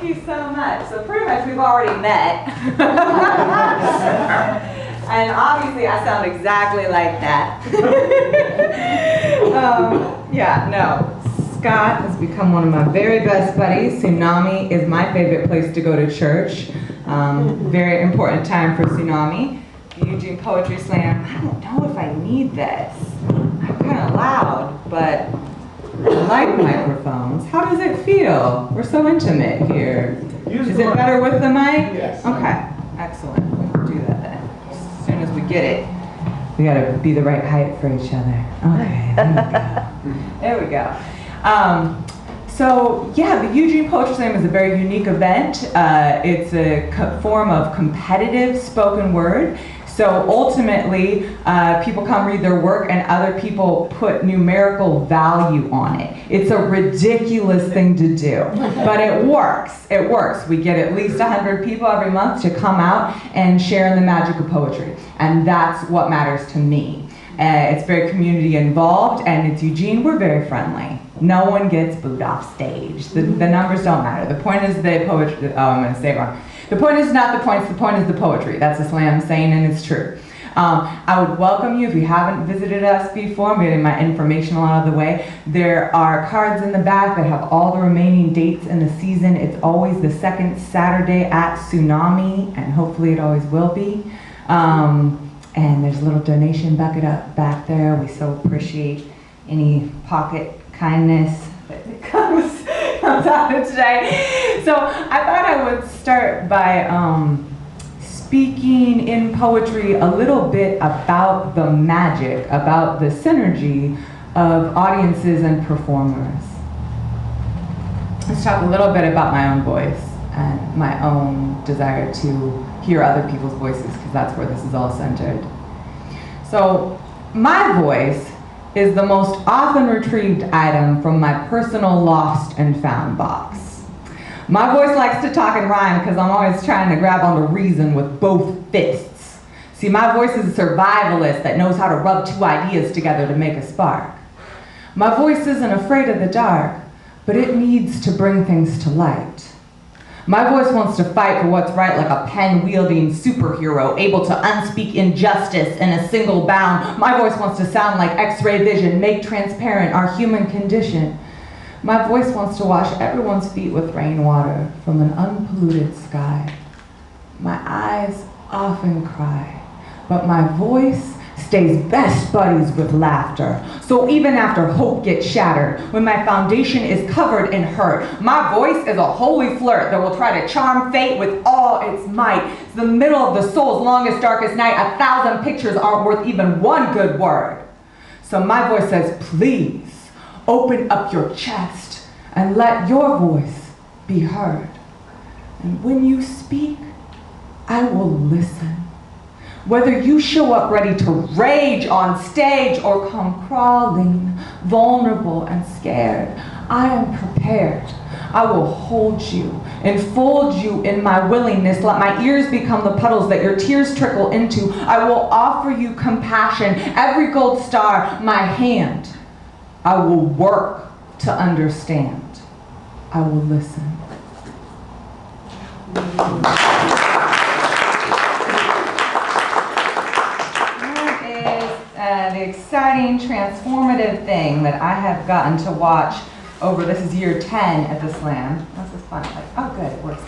you so much. So pretty much we've already met. And obviously I sound exactly like that. Yeah, no. Scott has become one of my very best buddies. Tsunami is my favorite place to go to church. Very important time for Tsunami. The Eugene Poetry Slam. I don't know if I need this. I'm kind of loud, but I like microphones. How does it feel? We're so intimate here. Is it better with the mic? Yes. Okay, excellent. We'll do that then. As soon as we get it. We gotta be the right height for each other. Okay, there we go. There we go. So yeah, the Eugene Poetry Slam is a very unique event. It's a form of competitive spoken word. So ultimately, people come read their work and other people put numerical value on it. It's a ridiculous thing to do, but it works. It works. We get at least 100 people every month to come out and share in the magic of poetry. And that's what matters to me. It's very community involved, and it's Eugene. We're very friendly. No one gets booed off stage. The numbers don't matter. The point is the poetry. Oh, I'm going to say it wrong. The point is not the points, the point is the poetry. That's a slam saying, and it's true. I would welcome you if you haven't visited us before. I'm getting my informational out of the way. There are cards in the back that have all the remaining dates in the season. It's always the second Saturday at Tsunami, and hopefully it always will be. And there's a little donation bucket up back there. We so appreciate any pocket kindness that comes out of today. So I thought I would start by speaking in poetry a little bit about the magic, about the synergy of audiences and performers. Let's talk a little bit about my own voice and my own desire to hear other people's voices, because that's where this is all centered. So my voice is the most often retrieved item from my personal lost and found box. My voice likes to talk and rhyme because I'm always trying to grab onto reason with both fists. See, my voice is a survivalist that knows how to rub two ideas together to make a spark. My voice isn't afraid of the dark, but it needs to bring things to light. My voice wants to fight for what's right like a pen-wielding superhero, able to unspeak injustice in a single bound. My voice wants to sound like X-ray vision, make transparent our human condition. My voice wants to wash everyone's feet with rainwater from an unpolluted sky. My eyes often cry, but my voice stays best buddies with laughter. So even after hope gets shattered, when my foundation is covered in hurt, my voice is a holy flirt that will try to charm fate with all its might. It's the middle of the soul's longest, darkest night. 1,000 pictures aren't worth even one good word. So my voice says, please, open up your chest and let your voice be heard. And when you speak, I will listen. Whether you show up ready to rage on stage or come crawling, vulnerable and scared, I am prepared. I will hold you, enfold you in my willingness. Let my ears become the puddles that your tears trickle into. I will offer you compassion, every gold star, my hand. I will work to understand. I will listen. The exciting, transformative thing that I have gotten to watch over, this is year 10 at the Slam. This is fun. Like, oh good, it works.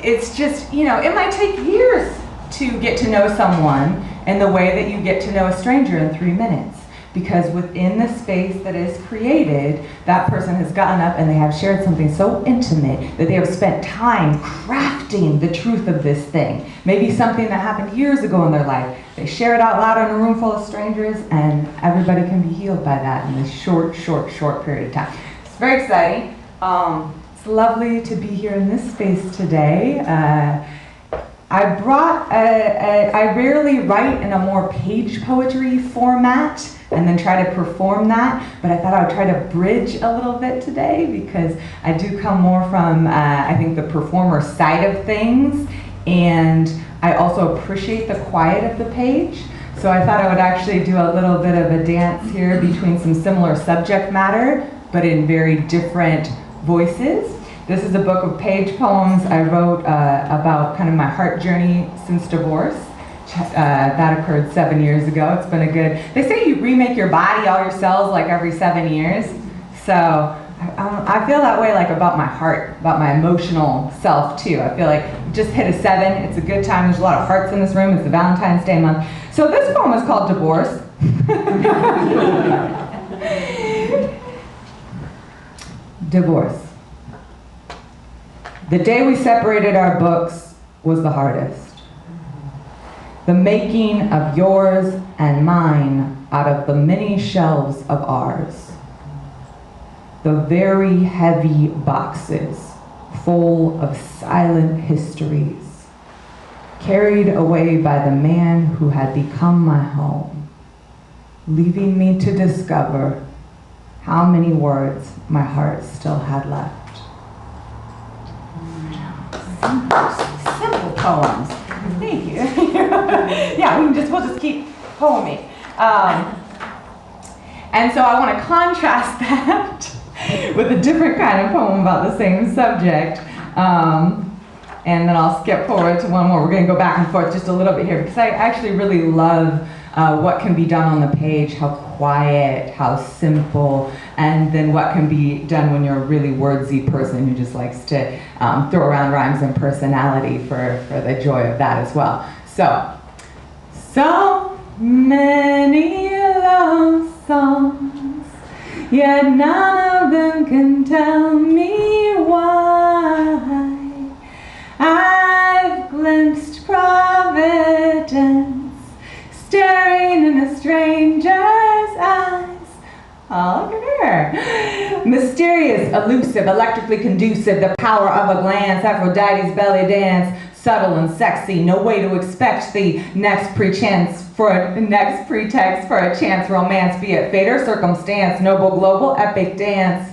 It's just, you know, it might take years to get to know someone in the way that you get to know a stranger in 3 minutes. Because within the space that is created, that person has gotten up and they have shared something so intimate that they have spent time crafting the truth of this thing. Maybe something that happened years ago in their life. They share it out loud in a room full of strangers, and everybody can be healed by that in this short period of time. It's very exciting. It's lovely to be here in this space today. I rarely write in a more page poetry format and then try to perform that, but I thought I would try to bridge a little bit today because I do come more from, I think, the performer side of things, and I also appreciate the quiet of the page. So I thought I would actually do a little bit of a dance here between some similar subject matter, but in very different voices. This is a book of page poems I wrote about kind of my heart journey since divorce. That occurred 7 years ago. It's been a good, they say you remake your body, all your cells, like every 7 years. So I feel that way like about my heart, about my emotional self too. I feel like just hit a 7. It's a good time. There's a lot of hearts in this room. It's the Valentine's Day month. So this poem is called Divorce. Divorce. The day we separated our books was the hardest. The making of yours and mine out of the many shelves of ours. The very heavy boxes full of silent histories, carried away by the man who had become my home, leaving me to discover how many words my heart still had left. Simple poems. Thank you. Yeah, we'll just keep poeming. And so I want to contrast that with a different kind of poem about the same subject. And then I'll skip forward to one more. We're going to go back and forth just a little bit here because I actually really love what can be done on the page, how quiet, how simple, and then what can be done when you're a really wordsy person who just likes to throw around rhymes and personality for the joy of that as well. So many love songs, yet none of them can tell me why. I've glimpsed providence staring in a stranger's eyes. Oh, look at her. Mysterious, elusive, electrically conducive, the power of a glance, Aphrodite's belly dance, subtle and sexy, no way to expect the next pretext for a chance romance, be it fate or circumstance, noble global epic dance.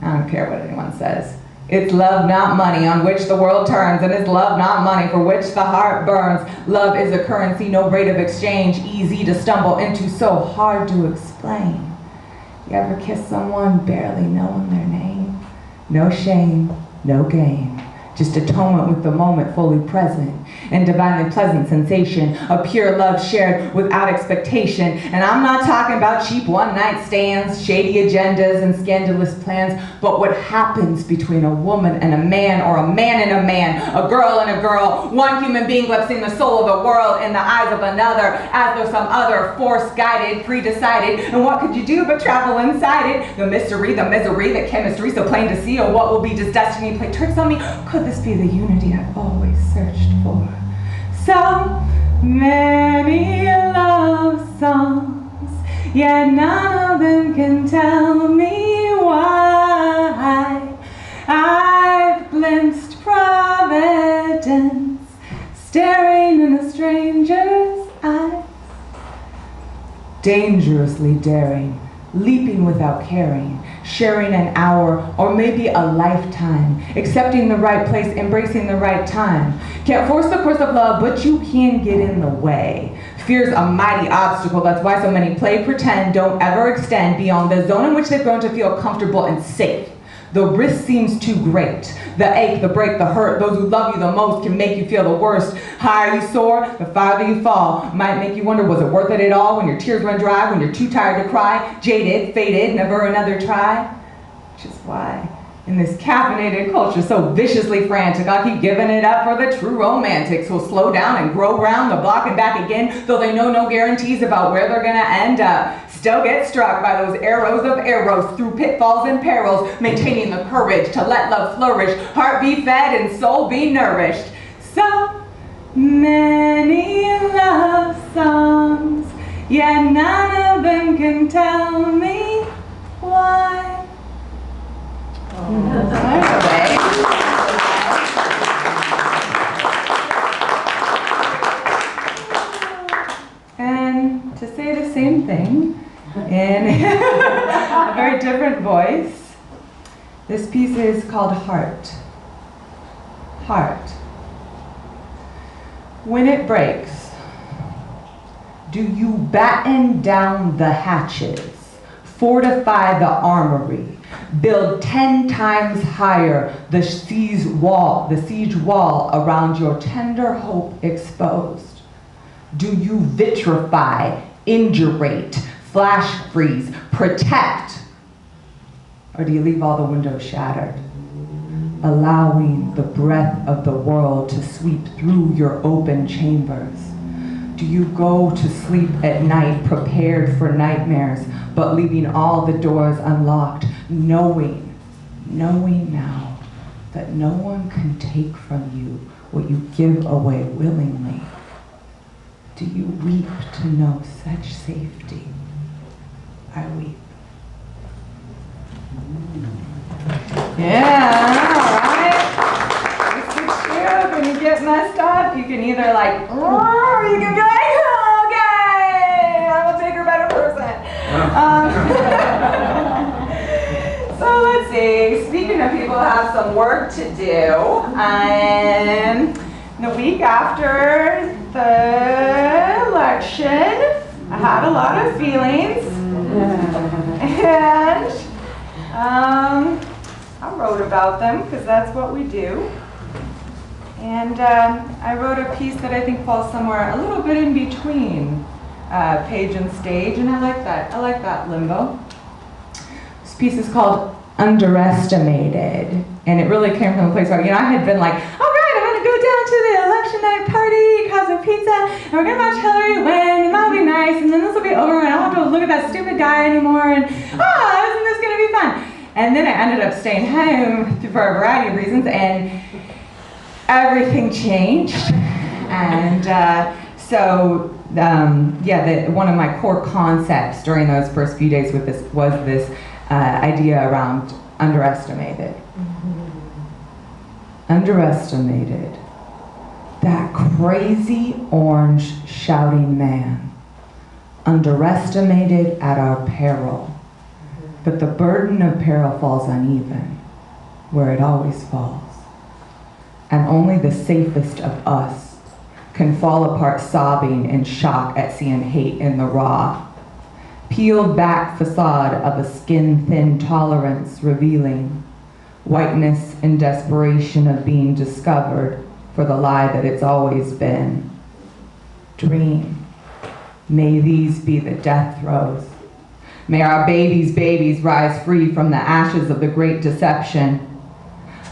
I don't care what anyone says. It's love, not money, on which the world turns, and it's love, not money, for which the heart burns. Love is a currency, no rate of exchange, easy to stumble into, so hard to explain. You ever kiss someone barely knowing their name? No shame, no game. Just atonement with the moment fully present and divinely pleasant sensation of pure love shared without expectation. And I'm not talking about cheap one-night stands, shady agendas, and scandalous plans, but what happens between a woman and a man, or a man and a man, a girl and a girl, one human being glimpsing the soul of the world in the eyes of another, as though some other force-guided, pre-decided. And what could you do but travel inside it? The mystery, the misery, the chemistry so plain to see, or what will be just destiny play tricks on me? Could this be the unity I've always searched for? So many love songs, yet none of them can tell me why. I've glimpsed providence staring in a stranger's eyes. Dangerously daring, leaping without caring, sharing an hour or maybe a lifetime, accepting the right place, embracing the right time. Can't force the course of love, but you can get in the way. Fear's a mighty obstacle, that's why so many play pretend, don't ever extend beyond the zone in which they've grown to feel comfortable and safe. The risk seems too great. The ache, the break, the hurt, those who love you the most can make you feel the worst. Higher you soar, the farther you fall. Might make you wonder, was it worth it at all? When your tears run dry, when you're too tired to cry, jaded, faded, never another try. Which is why, in this caffeinated culture so viciously frantic, I keep giving it up for the true romantics who'll slow down and grow round the block and back again, though they know no guarantees about where they're gonna end up. Still get struck by those arrows of eros through pitfalls and perils, maintaining the courage to let love flourish, heart be fed and soul be nourished. So many love songs, yet none of them can tell me why. And to say the same thing in a very different voice, this piece is called Heart. Heart. When it breaks, do you batten down the hatches, fortify the armory, build 10 times higher the siege wall around your tender hope exposed? Do you vitrify, indurate, flash freeze, protect? Or do you leave all the windows shattered, allowing the breath of the world to sweep through your open chambers? Do you go to sleep at night prepared for nightmares, but leaving all the doors unlocked, knowing now that no one can take from you what you give away willingly? Do you weep to know such safety? I weep. Yeah, all right. It's the truth. When you get messed up, you can either like, or you can be like, okay, I'm a bigger, better person. So let's see. Speaking of people who have some work to do, the week after the election, I had a lot of feelings, and I wrote about them because that's what we do. And I wrote a piece that I think falls somewhere a little bit in between page and stage, and I like that limbo. This piece is called Underestimated, and it really came from a place where, I had been like, all right, I'm going to go down to the election night party, have some pizza, and we're going to watch Hillary win, and that'll be nice, and then this will be over, and I don't have to look at that stupid guy anymore, and isn't this going to be fun? And then I ended up staying home for a variety of reasons, and everything changed. And one of my core concepts during those first few days with this was this idea around underestimated. Underestimated. That crazy orange shouting man. Underestimated at our peril. But the burden of peril falls uneven, where it always falls. And only the safest of us can fall apart sobbing in shock at seeing hate in the raw. Peeled back facade of a skin-thin tolerance revealing whiteness and desperation of being discovered for the lie that it's always been. Dream, may these be the death throes. May our babies' rise free from the ashes of the great deception.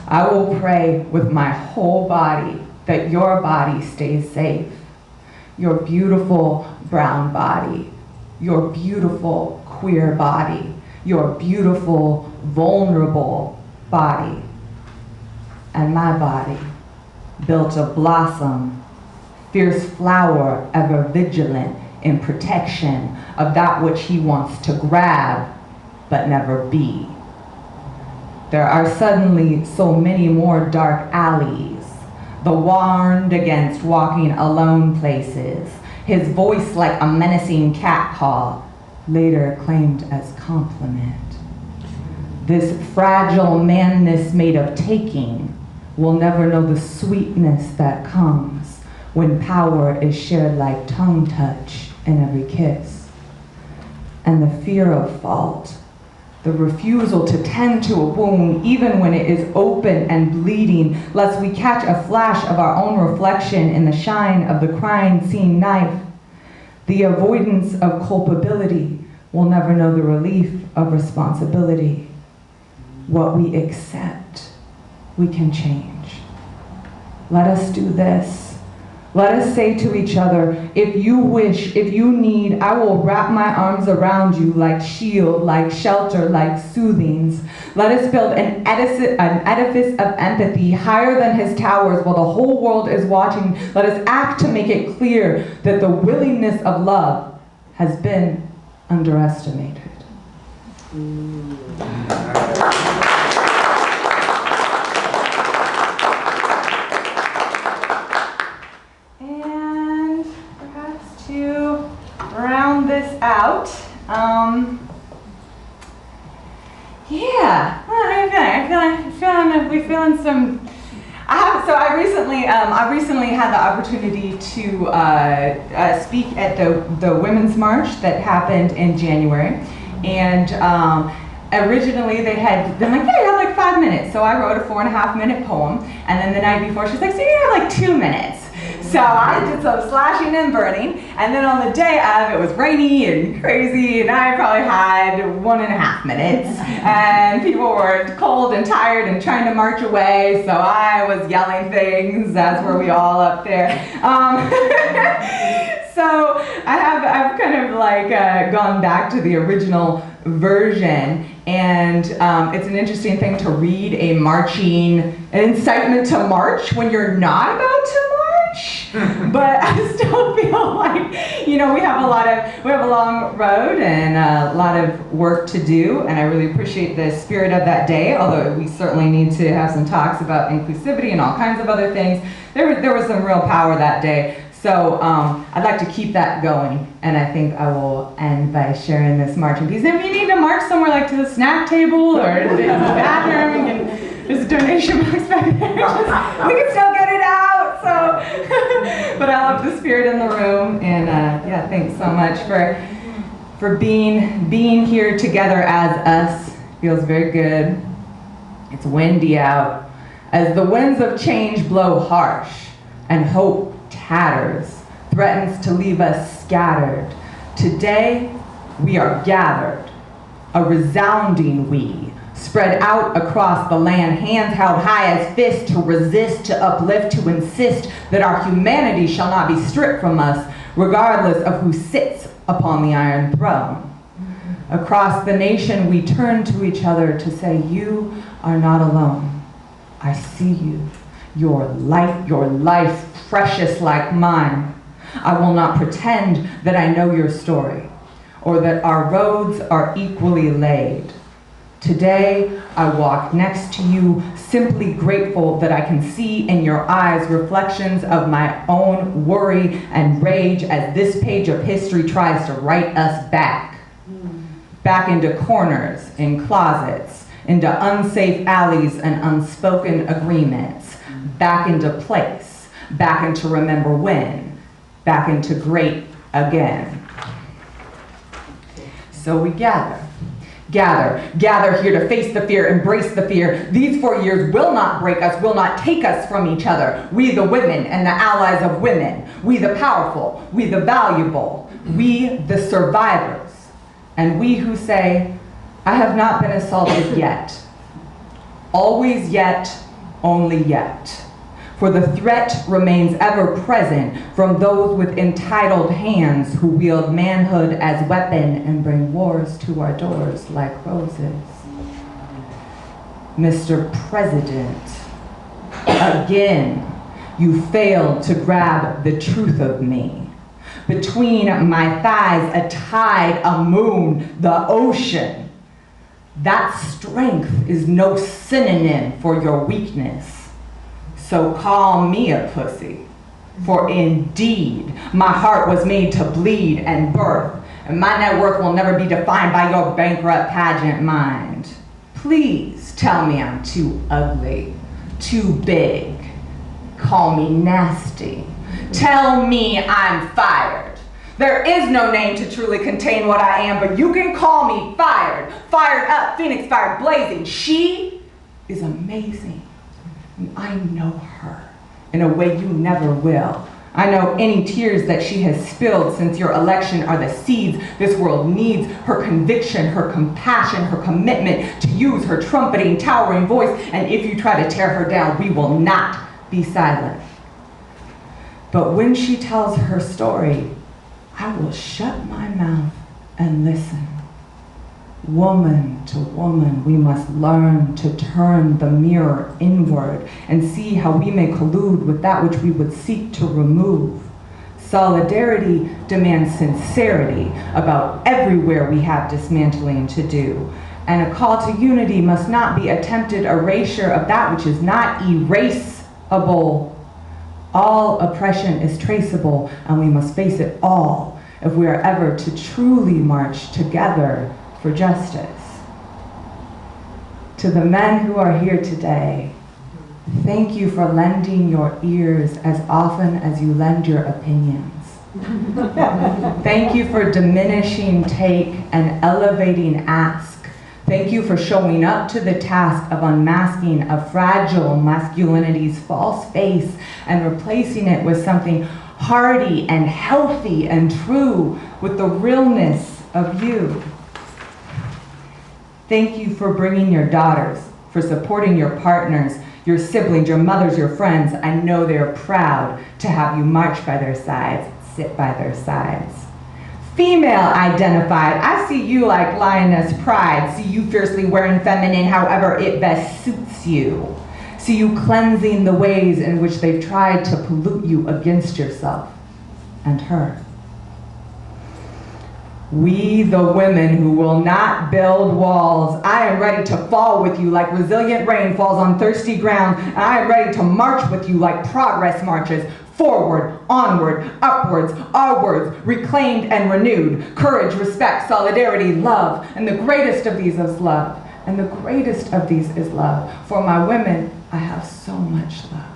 I will pray with my whole body that your body stays safe. Your beautiful brown body, your beautiful queer body, your beautiful vulnerable body, and my body, built of blossom, fierce flower, ever vigilant in protection of that which he wants to grab but never be. There are suddenly so many more dark alleys, the warned against walking alone places, his voice like a menacing catcall, later claimed as compliment. This fragile manness made of taking will never know the sweetness that comes when power is shared like tongue touch in every kiss. And the fear of fault, the refusal to tend to a wound even when it is open and bleeding, lest we catch a flash of our own reflection in the shine of the crime scene knife. The avoidance of culpability will never know the relief of responsibility. What we accept, we can change. Let us do this. Let us say to each other, if you wish, if you need, I will wrap my arms around you like shield, like shelter, like soothings. Let us build an edifice of empathy higher than his towers while the whole world is watching. Let us act to make it clear that the willingness of love has been underestimated. Round this out. Yeah, we're feeling some. I recently had the opportunity to speak at the Women's March that happened in January, and Originally they had been like, yeah, you have like 5 minutes. So I wrote a 4.5-minute poem, and then the night before she's like, so you have like 2 minutes. So I did some slashing and burning, and then on the day of, it was rainy and crazy, and I probably had 1.5 minutes, and people were cold and tired and trying to march away, so I was yelling things, as were we all up there. So I've kind of like gone back to the original version, and it's an interesting thing to read an incitement to march when you're not about to march. But I still feel like, you know, we have a long road and a lot of work to do, and I really appreciate the spirit of that day, although we certainly need to have some talks about inclusivity and all kinds of other things. There was some real power that day. So I'd like to keep that going, and I think I will end by sharing this marching piece. And if you need to march somewhere like to the snack table or to the bathroom, there's a donation box back there. We can still get it out. So, but I love the spirit in the room, and yeah, thanks so much for being here together as us. Feels very good. It's windy out, as the winds of change blow harsh, and hope tatters, threatens to leave us scattered. Today, we are gathered, a resounding we, spread out across the land, hands held high as fists to resist, to uplift, to insist that our humanity shall not be stripped from us, regardless of who sits upon the Iron Throne. Across the nation, we turn to each other to say, you are not alone. I see you. Your light, your life, precious like mine. I will not pretend that I know your story, or that our roads are equally laid. Today, I walk next to you, simply grateful that I can see in your eyes reflections of my own worry and rage as this page of history tries to write us back. Back into corners, in closets, into unsafe alleys and unspoken agreements, back into place, back into remember when, back into great again. So we gather here to face the fear, embrace the fear. These 4 years will not break us, will not take us from each other. We the women and the allies of women, we the powerful, we the valuable, we the survivors, and we who say, I have not been assaulted yet. Always yet, only yet. For the threat remains ever present from those with entitled hands who wield manhood as weapon and bring wars to our doors like roses. Mr. President, again, you failed to grab the truth of me. Between my thighs, a tide, a moon, the ocean. That strength is no synonym for your weakness. So call me a pussy, for indeed, my heart was made to bleed and birth, and my net worth will never be defined by your bankrupt pageant mind. Please tell me I'm too ugly, too big. Call me nasty. Tell me I'm fired. There is no name to truly contain what I am, but you can call me fired. Fired up, Phoenix fired blazing. She is amazing. I know her in a way you never will. I know any tears that she has spilled since your election are the seeds this world needs. Her conviction, her compassion, her commitment to use her trumpeting, towering voice. And if you try to tear her down, we will not be silent. But when she tells her story, I will shut my mouth and listen. Woman to woman, we must learn to turn the mirror inward and see how we may collude with that which we would seek to remove. Solidarity demands sincerity about everywhere we have dismantling to do. And a call to unity must not be attempted erasure of that which is not erasable. All oppression is traceable, and we must face it all if we are ever to truly march together for justice. To the men who are here today, thank you for lending your ears as often as you lend your opinions. Thank you for diminishing take and elevating ask Thank you for showing up to the task of unmasking a fragile masculinity's false face and replacing it with something hearty and healthy and true with the realness of you. Thank you for bringing your daughters, for supporting your partners, your siblings, your mothers, your friends. I know they're proud to have you march by their sides, sit by their sides. Female identified, I see you like lioness pride, see you fiercely wearing feminine however it best suits you. See you cleansing the ways in which they've tried to pollute you against yourself and her. We, the women who will not build walls, I am ready to fall with you like resilient rain falls on thirsty ground, and I am ready to march with you like progress marches, forward, onward, upwards, outwards, reclaimed and renewed, courage, respect, solidarity, love, and the greatest of these is love, and the greatest of these is love. For my women, I have so much love.